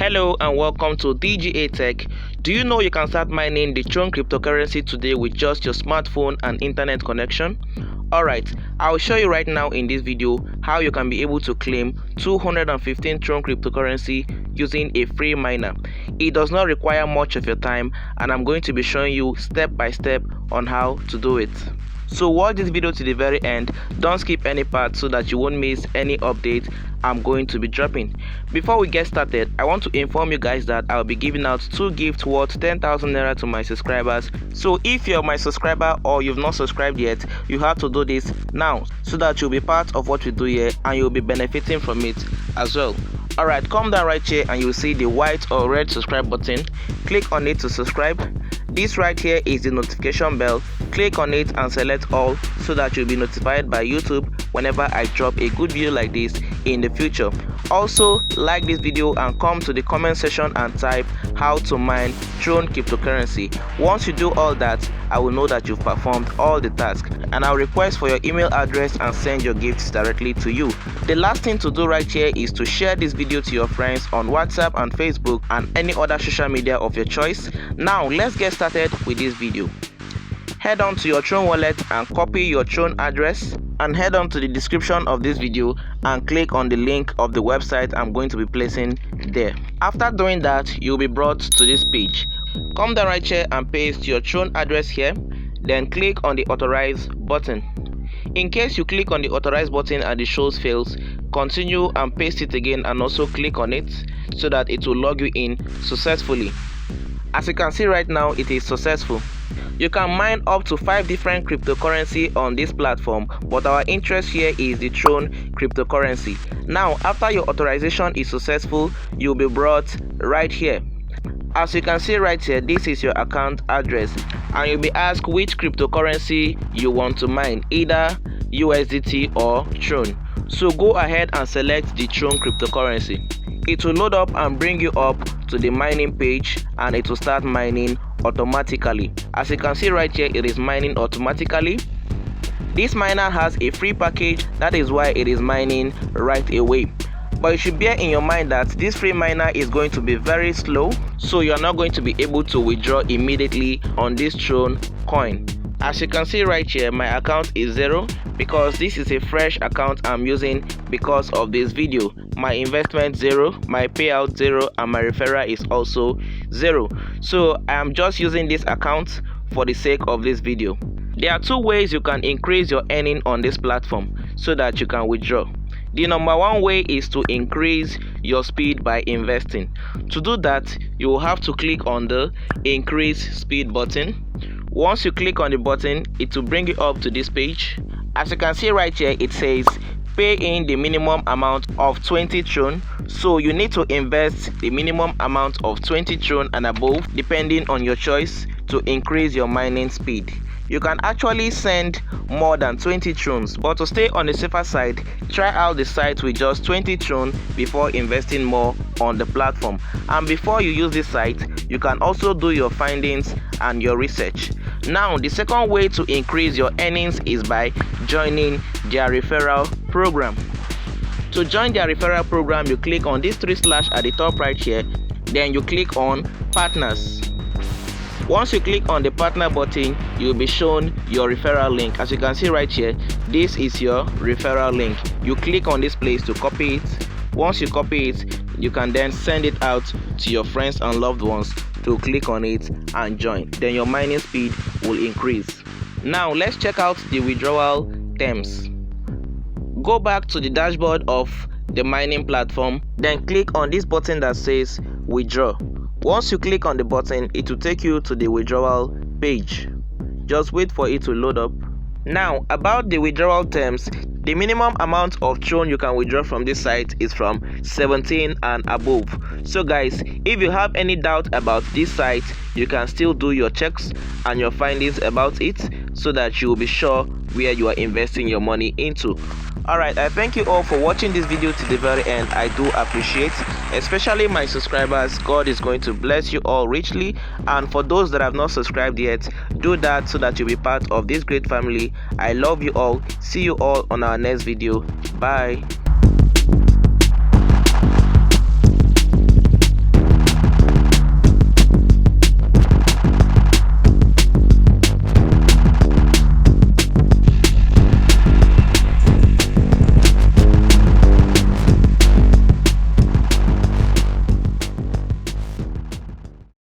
Hello and welcome to DGA Tech. Do you know you can start mining the Tron cryptocurrency today with just your smartphone and internet connection? Alright, I'll show you right now in this video how you can be able to claim 215 Tron cryptocurrency using a free miner. It does not require much of your time and I'm going to be showing you step by step on how to do it. So watch this video to the very end, don't skip any part so that you won't miss any update I'm going to be dropping. Before we get started, I want to inform you guys that I'll be giving out 2 gifts worth 10,000 naira to my subscribers. So if you're my subscriber or you've not subscribed yet, you have to do this now so that you'll be part of what we do here and you'll be benefiting from it as well. Alright, come down right here and you'll see the white or red subscribe button. Click on it to subscribe. This right here is the notification bell. Click on it and select all so that you'll be notified by YouTube whenever I drop a good video like this in the future. Also, like this video and come to the comment section and type how to mine Tron cryptocurrency. Once you do all that, I will know that you've performed all the tasks and I'll request for your email address and send your gifts directly to you. The last thing to do right here is to share this video to your friends on WhatsApp and Facebook and any other social media of your choice. Now let's get started with this video. Head on to your Tron wallet and copy your Tron address and head on to the description of this video and click on the link of the website I'm going to be placing there. After doing that, you'll be brought to this page. Come down right here and paste your Tron address here, then click on the authorize button. In case you click on the authorize button and the shows fails, continue and paste it again and also click on it so that it will log you in successfully. As you can see right now, it is successful. You can mine up to 5 different cryptocurrency on this platform, but our interest here is the Tron cryptocurrency. Now, after your authorization is successful, you'll be brought right here. As you can see right here, this is your account address and you'll be asked which cryptocurrency you want to mine, either USDT or Tron. So go ahead and select the Tron cryptocurrency. It will load up and bring you up to the mining page and it will start mining automatically. As you can see right here, it is mining automatically. This miner has a free package, that is why it is mining right away. But you should bear in your mind that this free miner is going to be very slow, so you're not going to be able to withdraw immediately on this Tron coin. As you can see right here, my account is 0 because this is a fresh account I'm using because of this video. My investment 0, my payout 0, and my referral is also 0. So I'm just using this account for the sake of this video. There are 2 ways you can increase your earning on this platform so that you can withdraw. The number 1 way is to increase your speed by investing. To do that, you will have to click on the increase speed button. Once you click on the button, it will bring you up to this page. As you can see right here, it says pay in the minimum amount of 20 Tron. So you need to invest the minimum amount of 20 Tron and above depending on your choice to increase your mining speed. You can actually send more than 20 Trons, but to stay on the safer side, try out the site with just 20 Tron before investing more on the platform. And before you use this site, you can also do your findings and your research. Now, the second way to increase your earnings is by joining their referral program. To join their referral program, you click on this 3 slash at the top right here, then you click on partners. Once you click on the partner button, you'll be shown your referral link. As you can see right here, this is your referral link. You click on this place to copy it. Once you copy it, you can then send it out to your friends and loved ones to click on it and join. Then your mining speed will increase. Now let's check out the withdrawal terms. Go back to the dashboard of the mining platform, then click on this button that says withdraw. Once you click on the button, it will take you to the withdrawal page. Just wait for it to load up. Now, about the withdrawal terms, the minimum amount of Tron you can withdraw from this site is from 17 and above. So guys, if you have any doubt about this site, you can still do your checks and your findings about it so that you will be sure where you are investing your money into. Alright, I thank you all for watching this video to the very end. I do appreciate, especially my subscribers. God is going to bless you all richly, and for those that have not subscribed yet, do that so that you'll be part of this great family. I love you all. See you all on our next video. Bye.